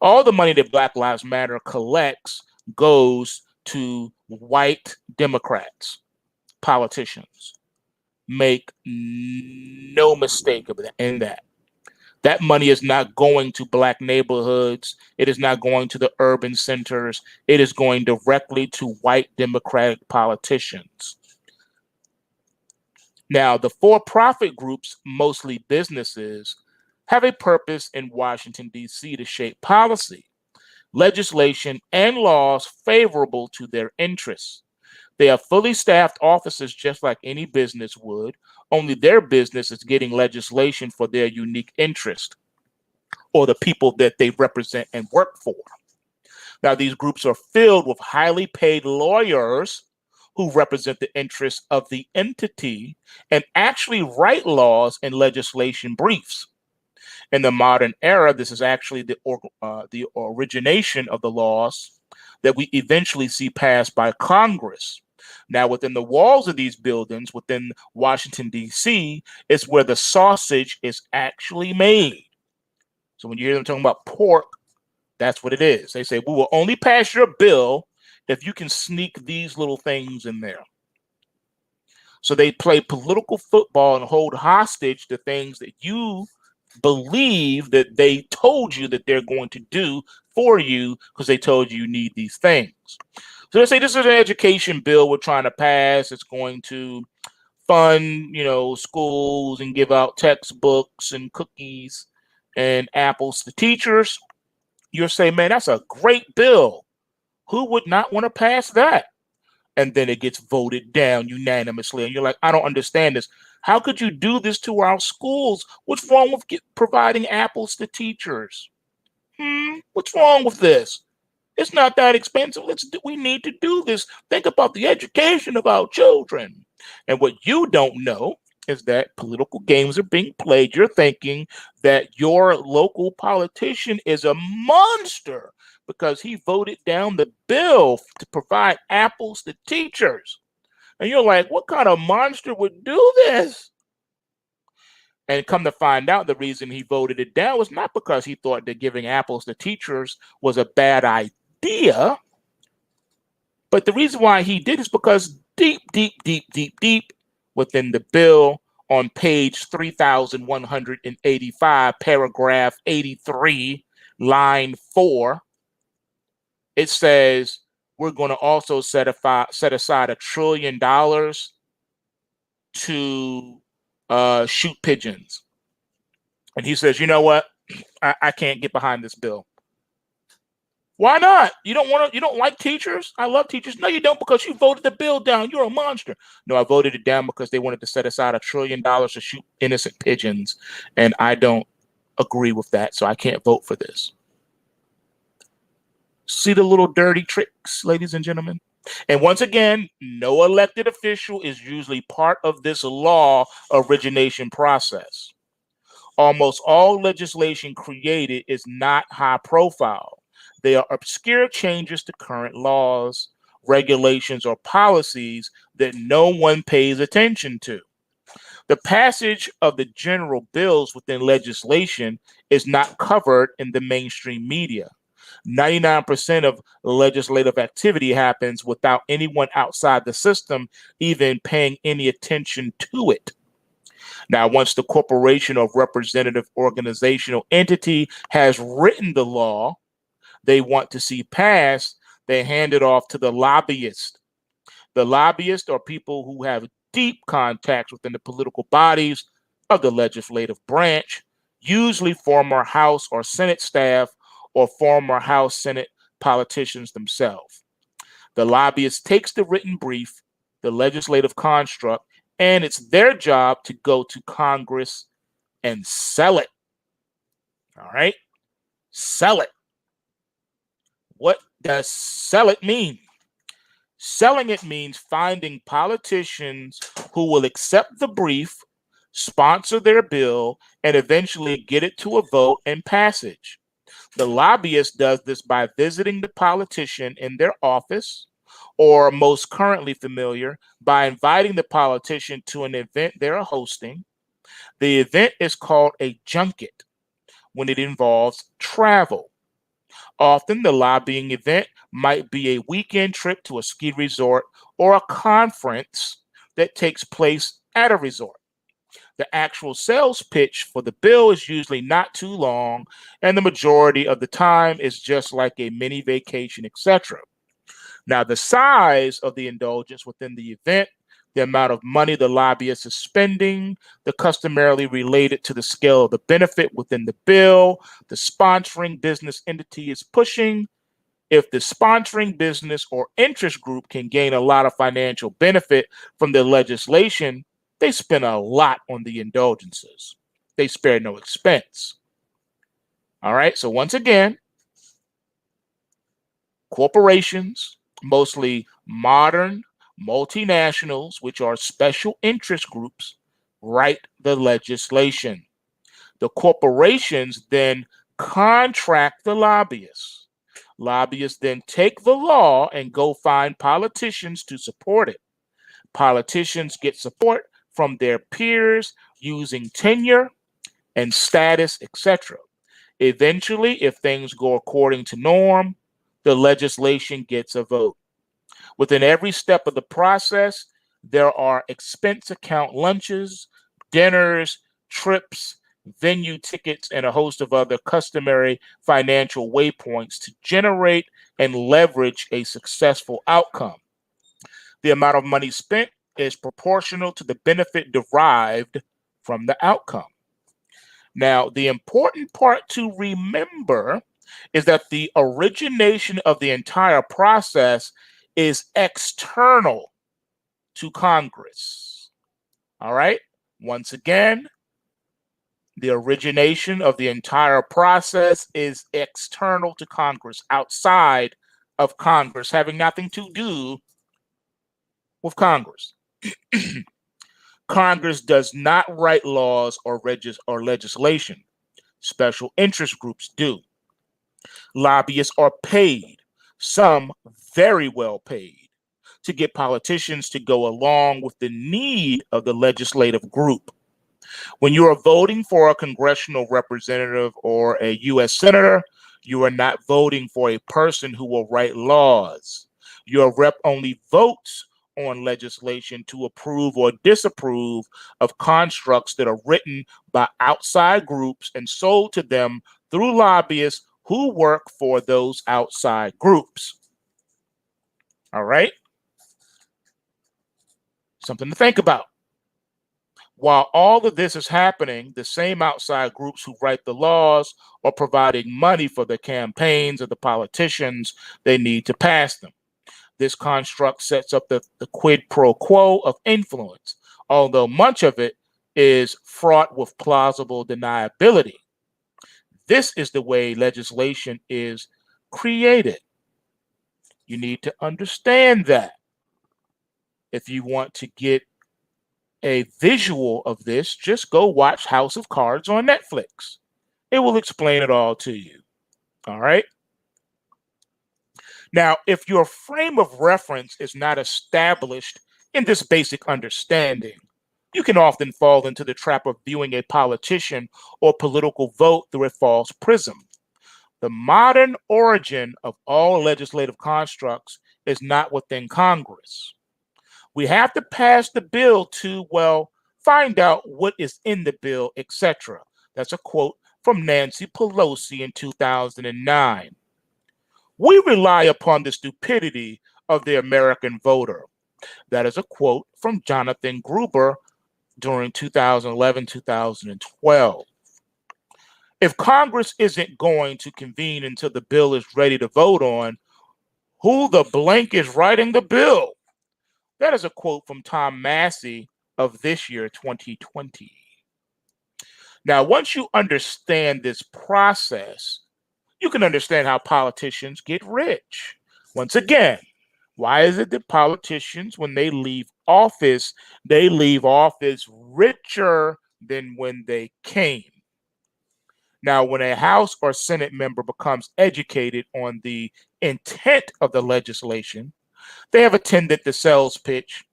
All the money that Black Lives Matter collects goes to white Democrats, politicians. Make no mistake in that. That money is not going to black neighborhoods. It is not going to the urban centers. It is going directly to white Democratic politicians. Now, the for-profit groups, mostly businesses, have a purpose in Washington, D.C. to shape policy, legislation, and laws favorable to their interests. They have fully staffed offices just like any business would, only their business is getting legislation for their unique interest or the people that they represent and work for. Now, these groups are filled with highly paid lawyers who represent the interests of the entity and actually write laws and legislation briefs. In the modern era, this is actually the origination of the laws that we eventually see passed by Congress. Now, within the walls of these buildings, within Washington, D.C., is where the sausage is actually made. So when you hear them talking about pork, that's what it is. They say, we will only pass your bill if you can sneak these little things in there. So they play political football and hold hostage the things that you believe that they told you that they're going to do for you because they told you need these things. So they say this is an education bill we're trying to pass. It's going to fund, schools and give out textbooks and cookies and apples to teachers. You'll say, man, that's a great bill. Who would not want to pass that? And then it gets voted down unanimously. And you're like, I don't understand this. How could you do this to our schools? What's wrong with providing apples to teachers? What's wrong with this? It's not that expensive. We need to do this. Think about the education of our children. And what you don't know is that political games are being played. You're thinking that your local politician is a monster because he voted down the bill to provide apples to teachers. And you're like, what kind of monster would do this? And come to find out, the reason he voted it down was not because he thought that giving apples to teachers was a bad idea, but the reason why he did is because deep within the bill on page 3185, paragraph 83, line 4, it says we're going to also set aside $1 trillion to shoot pigeons. And he says, you know what? I can't get behind this bill. Why not? You don't like teachers? I love teachers. No, you don't, because you voted the bill down. You're a monster. No, I voted it down because they wanted to set aside $1 trillion to shoot innocent pigeons. And I don't agree with that. So I can't vote for this. See the little dirty tricks, ladies and gentlemen? And once again, no elected official is usually part of this law origination process. Almost all legislation created is not high profile. They are obscure changes to current laws, regulations, or policies that no one pays attention to. The passage of the general bills within legislation is not covered in the mainstream media. 99% of legislative activity happens without anyone outside the system even paying any attention to it. Now, once the corporation or representative organizational entity has written the law they want to see passed, they hand it off to the lobbyist. The lobbyists are people who have deep contacts within the political bodies of the legislative branch, usually former House or Senate staff or former House Senate politicians themselves. The lobbyist takes the written brief, the legislative construct, and it's their job to go to Congress and sell it. All right? Sell it. What does sell it mean? Selling it means finding politicians who will accept the brief, sponsor their bill, and eventually get it to a vote and passage. The lobbyist does this by visiting the politician in their office, or most currently familiar, by inviting the politician to an event they're hosting. The event is called a junket when it involves travel. Often, the lobbying event might be a weekend trip to a ski resort or a conference that takes place at a resort. The actual sales pitch for the bill is usually not too long, and the majority of the time is just like a mini vacation, etc. Now, the size of the indulgence within the event, the amount of money the lobbyist is spending, the customarily related to the scale of the benefit within the bill, the sponsoring business entity is pushing. If the sponsoring business or interest group can gain a lot of financial benefit from the legislation, they spend a lot on the indulgences. They spare no expense. All right, so once again, corporations, mostly modern multinationals, which are special interest groups, write the legislation. The corporations then contract the lobbyists. Lobbyists then take the law and go find politicians to support it. Politicians get support from their peers using tenure and status, etc. Eventually, if things go according to norm, the legislation gets a vote. Within every step of the process, there are expense account lunches, dinners, trips, venue tickets, and a host of other customary financial waypoints to generate and leverage a successful outcome. The amount of money spent is proportional to the benefit derived from the outcome. Now, the important part to remember is that the origination of the entire process is external to Congress. All right? Once again, the origination of the entire process is external to Congress, outside of Congress, having nothing to do with Congress. Congress does not write laws or legislation. Special interest groups do. Lobbyists are paid, some very well paid, to get politicians to go along with the need of the legislative group. When you are voting for a congressional representative or a U.S. senator, you are not voting for a person who will write laws. Your rep only votes on legislation to approve or disapprove of constructs that are written by outside groups and sold to them through lobbyists who work for those outside groups. All right? Something to think about. While all of this is happening, the same outside groups who write the laws are providing money for the campaigns of the politicians they need to pass them. This construct sets up the quid pro quo of influence, although much of it is fraught with plausible deniability. This is the way legislation is created. You need to understand that. If you want to get a visual of this, just go watch House of Cards on Netflix. It will explain it all to you. All right? Now, if your frame of reference is not established in this basic understanding, you can often fall into the trap of viewing a politician or political vote through a false prism. The modern origin of all legislative constructs is not within Congress. We have to pass the bill to, well, find out what is in the bill, etc. That's a quote from Nancy Pelosi in 2009. We rely upon the stupidity of the American voter. That is a quote from Jonathan Gruber during 2011-2012. If Congress isn't going to convene until the bill is ready to vote on, who the blank is writing the bill? That is a quote from Tom Massey of this year, 2020. Now, once you understand this process, you can understand how politicians get rich. Once again, why is it that politicians, when they leave office richer than when they came? Now, when a House or Senate member becomes educated on the intent of the legislation, they have attended the sales pitch,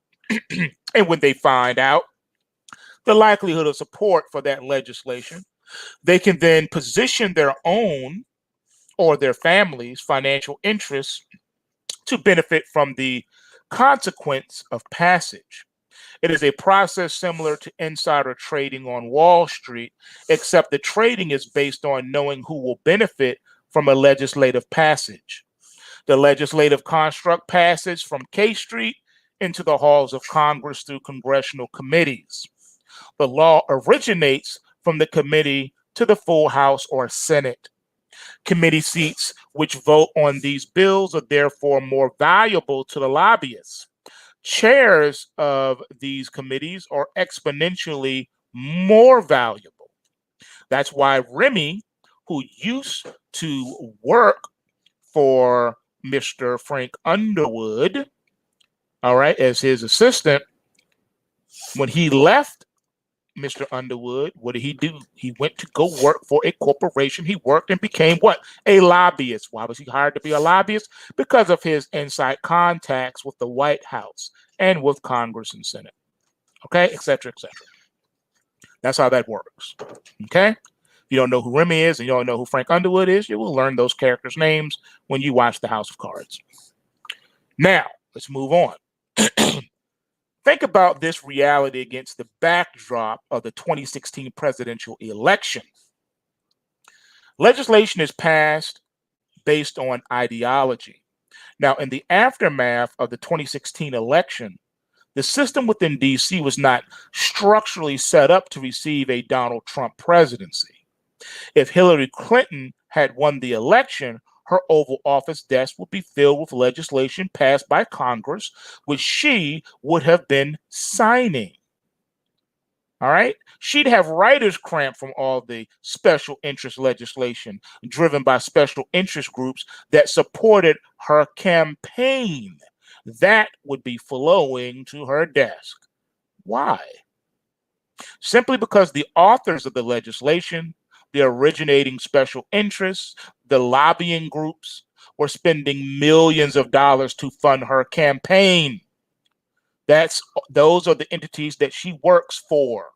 and when they find out the likelihood of support for that legislation, they can then position their own or their family's financial interests to benefit from the consequence of passage. It is a process similar to insider trading on Wall Street, except the trading is based on knowing who will benefit from a legislative passage. The legislative construct passes from K Street into the halls of Congress through congressional committees. The law originates from the committee to the full House or Senate. Committee seats which vote on these bills are therefore more valuable to the lobbyists. Chairs of these committees are exponentially more valuable. That's why Remy, who used to work for Mr. Frank Underwood, all right, as his assistant, when he left Mr. Underwood, what did he do? He went to go work for a corporation. He worked and became what? A lobbyist. Why was he hired to be a lobbyist? Because of his inside contacts with the White House and with Congress and Senate. Okay, et cetera, et cetera. That's how that works. Okay? If you don't know who Remy is and you don't know who Frank Underwood is, you will learn those characters' names when you watch the House of Cards. Now, let's move on. Think about this reality against the backdrop of the 2016 presidential election. Legislation is passed based on ideology. Now, in the aftermath of the 2016 election, the system within DC was not structurally set up to receive a Donald Trump presidency. If Hillary Clinton had won the election, her Oval Office desk would be filled with legislation passed by Congress, which she would have been signing. All right? She'd have writer's cramp from all the special interest legislation driven by special interest groups that supported her campaign. That would be flowing to her desk. Why? Simply because the authors of the legislation, the originating special interests, the lobbying groups were spending millions of dollars to fund her campaign. Those are the entities that she works for.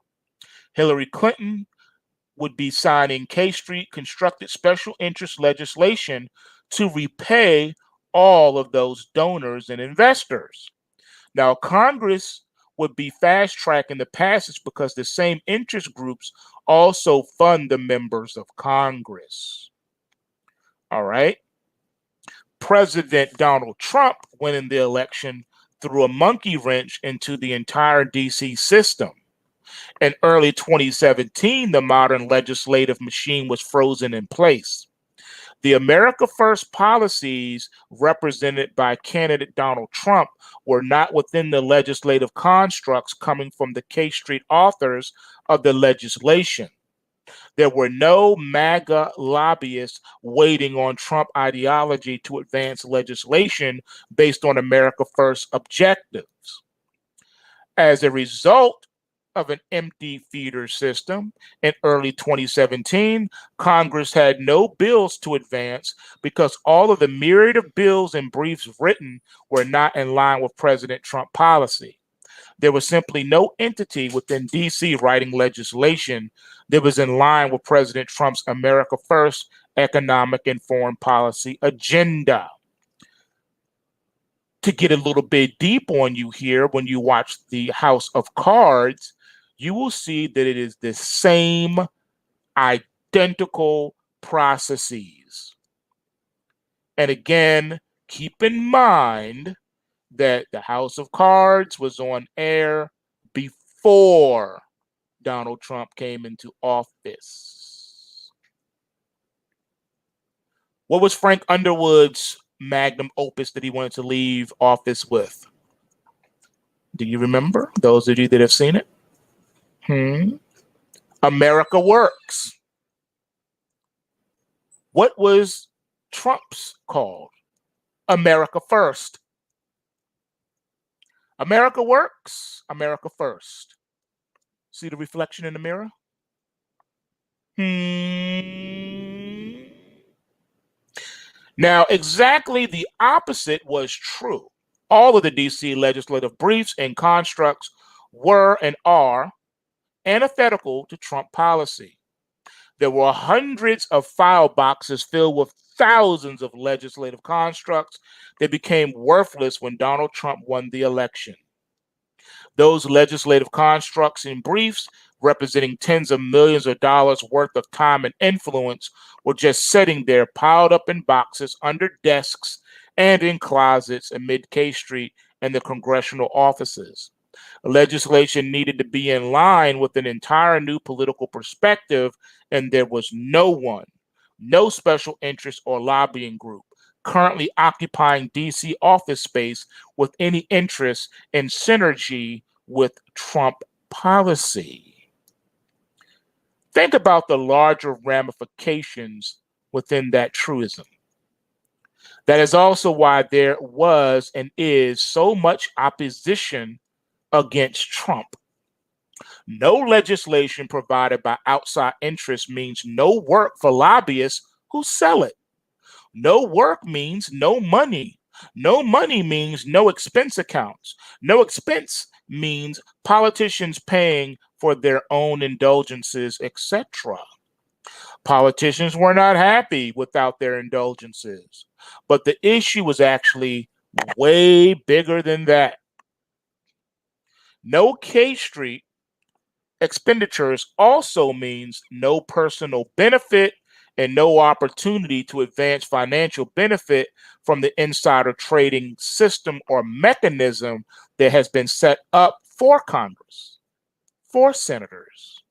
Hillary Clinton would be signing K Street constructed special interest legislation to repay all of those donors and investors. Now, Congress would be fast tracking the passage because the same interest groups also fund the members of Congress. All right. President Donald Trump winning the election threw a monkey wrench into the entire DC system. In early 2017, the modern legislative machine was frozen in place. The America First policies represented by candidate Donald Trump were not within the legislative constructs coming from the K Street authors of the legislation. There were no MAGA lobbyists waiting on Trump ideology to advance legislation based on America First objectives. As a result of an empty feeder system, in early 2017, Congress had no bills to advance because all of the myriad of bills and briefs written were not in line with President Trump policy. There was simply no entity within DC writing legislation that was in line with President Trump's America First economic and foreign policy agenda. To get a little bit deep on you here, when you watch the House of Cards, you will see that it is the same identical processes. And again, keep in mind that the House of Cards was on air before Donald Trump came into office. What was Frank Underwood's magnum opus that he wanted to leave office with? Do you remember? Those of you that have seen it? America Works. What was Trump's called? America First. America Works, America First. See the reflection in the mirror? Now, exactly the opposite was true. All of the DC legislative briefs and constructs were and are antithetical to Trump policy. There were hundreds of file boxes filled with thousands of legislative constructs that became worthless when Donald Trump won the election. Those legislative constructs and briefs, representing tens of millions of dollars worth of time and influence, were just sitting there piled up in boxes under desks and in closets amid K Street and the congressional offices. Legislation needed to be in line with an entire new political perspective, and there was no one, no special interest or lobbying group currently occupying DC office space with any interest in synergy with Trump policy. Think about the larger ramifications within that truism. That is also why there was and is so much opposition against Trump. No legislation provided by outside interests means no work for lobbyists who sell it. No work means no money. No money means no expense accounts. No expense means politicians paying for their own indulgences, etc. Politicians were not happy without their indulgences, but the issue was actually way bigger than that. No K Street expenditures also means no personal benefit and no opportunity to advance financial benefit from the insider trading system or mechanism that has been set up for Congress, for senators,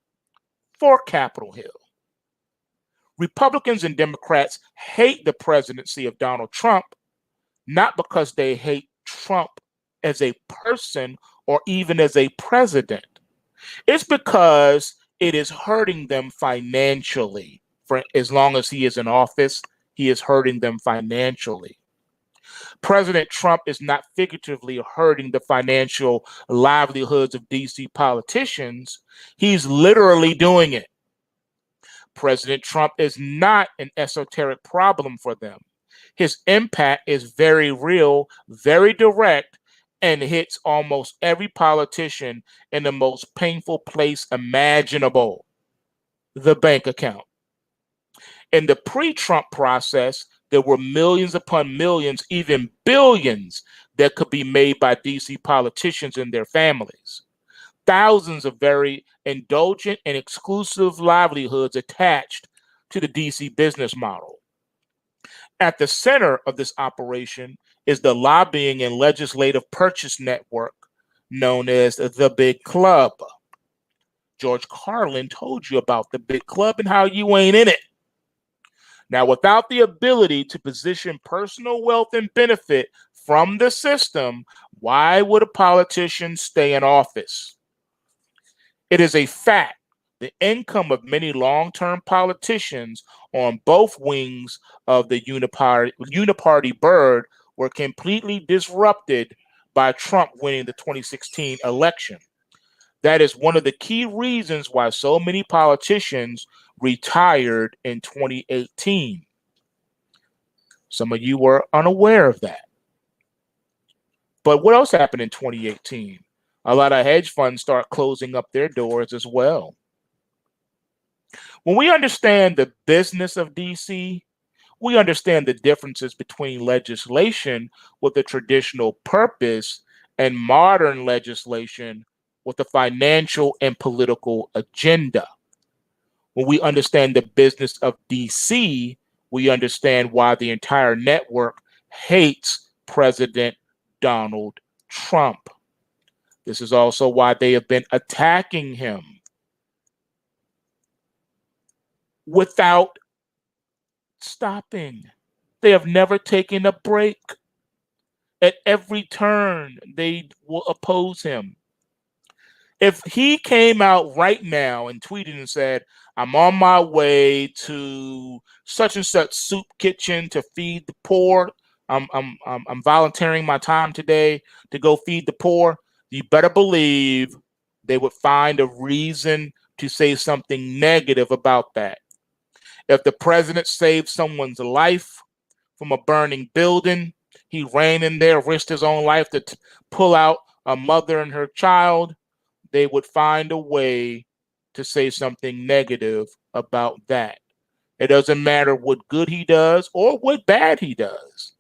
for Capitol Hill. Republicans and Democrats hate the presidency of Donald Trump, not because they hate Trump as a person or even as a president. It's because it is hurting them financially. For as long as he is in office, he is hurting them financially. President Trump is not figuratively hurting the financial livelihoods of DC politicians. He's literally doing it. President Trump is not an esoteric problem for them. His impact is very real, very direct, and hits almost every politician in the most painful place imaginable, the bank account. In the pre-Trump process, there were millions upon millions, even billions, that could be made by DC politicians and their families. Thousands of very indulgent and exclusive livelihoods attached to the DC business model. At the center of this operation is the lobbying and legislative purchase network known as the Big Club. George Carlin told you about the Big Club and how you ain't in it. Now, without the ability to position personal wealth and benefit from the system, why would a politician stay in office? It is a fact. The income of many long-term politicians on both wings of the uniparty bird were completely disrupted by Trump winning the 2016 election. That is one of the key reasons why so many politicians retired in 2018. Some of you were unaware of that. But what else happened in 2018? A lot of hedge funds start closing up their doors as well. When we understand the business of DC, we understand the differences between legislation with a traditional purpose and modern legislation with a financial and political agenda. When we understand the business of DC, we understand why the entire network hates President Donald Trump. This is also why they have been attacking him without stopping. They have never taken a break. At every turn, they will oppose him. If he came out right now and tweeted and said, I'm on my way to such and such soup kitchen to feed the poor, I'm volunteering my time today to go feed the poor, you better believe they would find a reason to say something negative about that. If the president saved someone's life from a burning building, he ran in there, risked his own life to pull out a mother and her child, they would find a way to say something negative about that. It doesn't matter what good he does or what bad he does.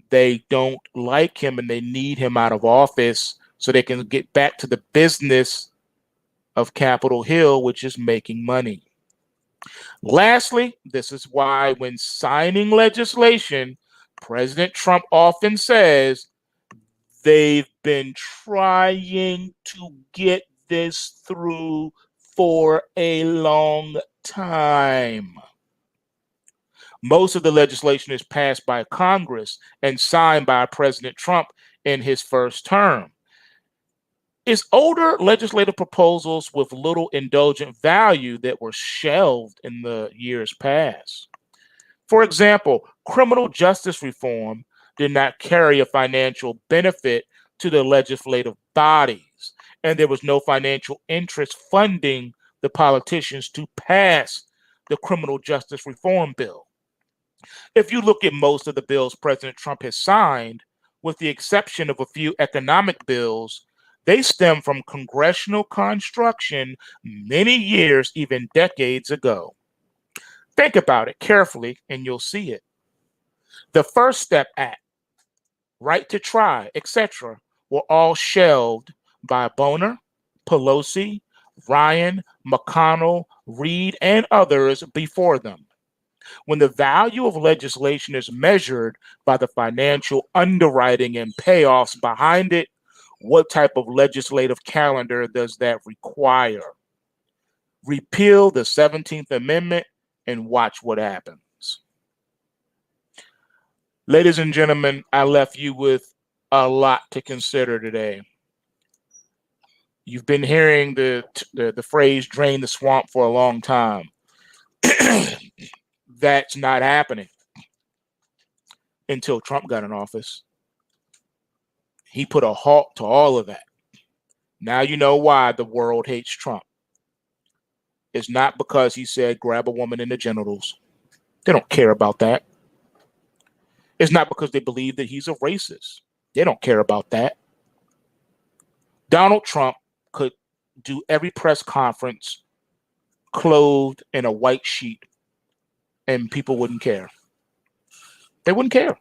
They don't like him and they need him out of office so they can get back to the business of Capitol Hill, which is making money. Lastly, this is why when signing legislation, President Trump often says they've been trying to get this through for a long time. Most of the legislation is passed by Congress and signed by President Trump in his first term. It's older legislative proposals with little indulgent value that were shelved in the years past. For example, criminal justice reform did not carry a financial benefit to the legislative bodies, and there was no financial interest funding the politicians to pass the criminal justice reform bill. If you look at most of the bills President Trump has signed, with the exception of a few economic bills, they stem from congressional construction many years, even decades ago. Think about it carefully and you'll see it. The First Step Act, Right to Try, etc., were all shelved by Boehner, Pelosi, Ryan, McConnell, Reid, and others before them. When the value of legislation is measured by the financial underwriting and payoffs behind it, what type of legislative calendar does that require? Repeal the 17th Amendment and watch what happens. Ladies and gentlemen, I left you with a lot to consider today. You've been hearing the phrase drain the swamp for a long time. That's not happening until Trump got in office. He put a halt to all of that. Now you know why the world hates Trump. It's not because he said grab a woman in the genitals. They don't care about that. It's not because they believe that he's a racist. They don't care about that. Donald Trump could do every press conference clothed in a white sheet and people wouldn't care. They wouldn't care.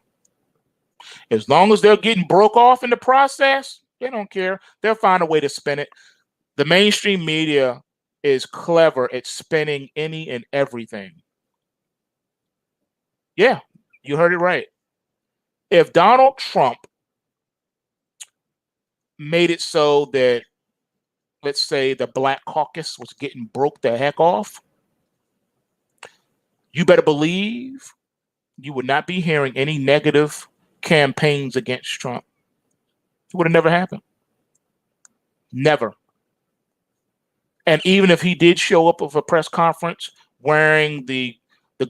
As long as they're getting broke off in the process, they don't care. They'll find a way to spin it. The mainstream media is clever at spinning any and everything. Yeah, you heard it right. If Donald Trump made it so that, let's say, the Black Caucus was getting broke the heck off, you better believe you would not be hearing any negative campaigns against Trump. It would have never happened. Never. And even if he did show up of a press conference wearing the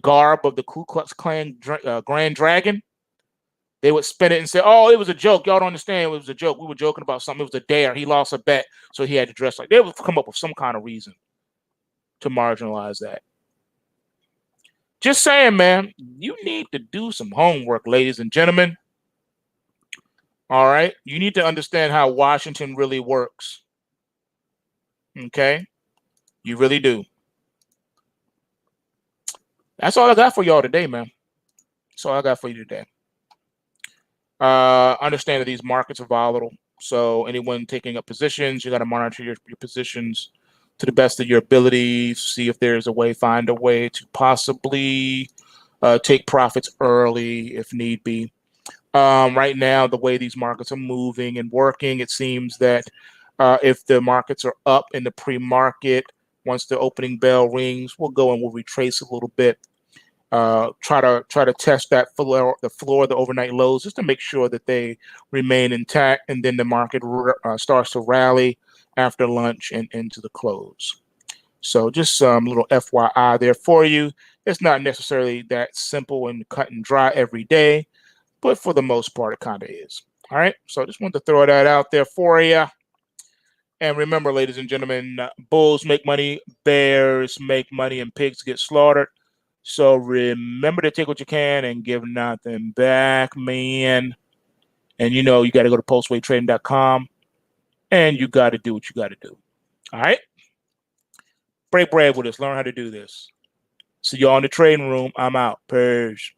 garb of the Ku Klux Klan Grand Dragon, they would spin it and say, oh, it was a joke. Y'all don't understand. It was a joke. We were joking about something. It was a dare. He lost a bet, so he had to dress like. They would come up with some kind of reason to marginalize that. Just saying, man, you need to do some homework, ladies and gentlemen. All right? You need to understand how Washington really works. Okay? You really do. That's all I got for y'all today, man. That's all I got for you today. Understand that these markets are volatile. So anyone taking up positions, you got to monitor your positions to the best of your ability. See if there's a way, find a way to possibly take profits early if need be. Right now, the way these markets are moving and working, it seems that if the markets are up in the pre-market, once the opening bell rings, we'll go and we'll retrace a little bit. Try to test that floor, the overnight lows, just to make sure that they remain intact, and then the market starts to rally after lunch and into the close. So just some little FYI there for you. It's not necessarily that simple and cut and dry every day, but for the most part, it kind of is. All right. So I just wanted to throw that out there for you. And remember, ladies and gentlemen, bulls make money, bears make money, and pigs get slaughtered. So remember to take what you can and give nothing back, man. And you know, you got to go to PulseWaveTrading.com and you got to do what you got to do. All right? Break bread with us. Learn how to do this. See y'all in the trading room. I'm out. Peace.